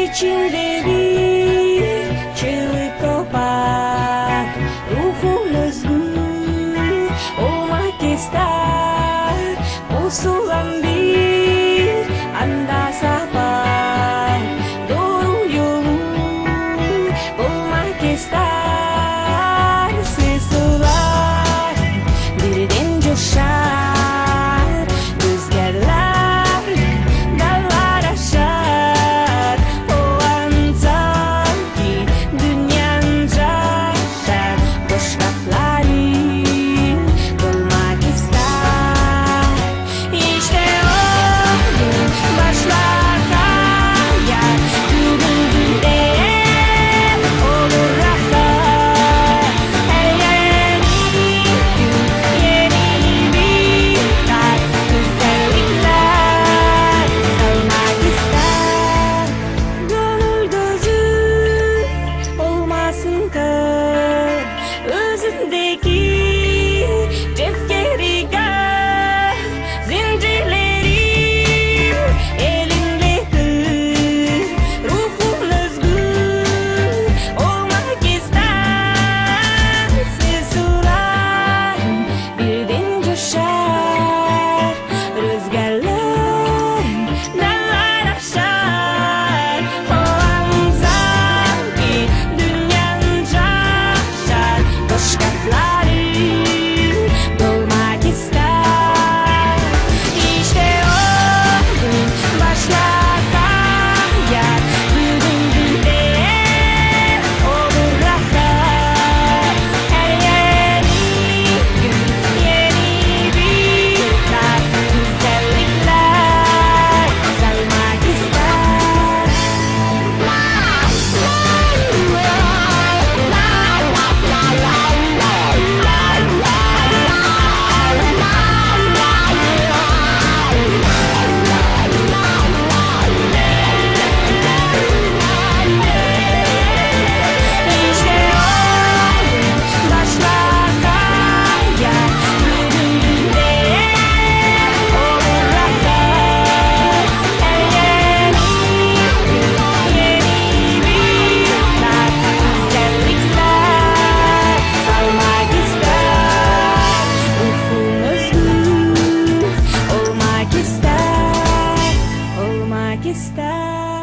İçinde bir çığlık kopar. Ruhum özgür olmak ister. Pusulan bir anda sapar. Doğru yolu bulmak ister. Sesler birden coşar. Rüzgarlar dallar aşar. O an sanki dünyanca aşar. Boş kapları bulmak ister. İşte o gün başlar hayat. Bugün olur rahat. Her yeni gün yeni bir tat. Güzellikler salmak ister. Gönül gözü olmasın kör. Özündeki cepheri gör. Zincirlerim elinde kır. Ruhum özgür olmak ister. Seslerim birden coşar. Rüzgarlar dallar aşar. O an sanki dünyanca aşar. Boş kapları dolmak ister. İşte o gün başlar hayat. Bugün olur rahat. Her yeni gün yeni bir tat. Güzellikler salmak ister. İşte o gün başlar hayat. Bugün olur rahat. Her yeni gün yeni bir tat. Güzellikler salmak ister. Ruhum özgür olmak ister. Olmak ister.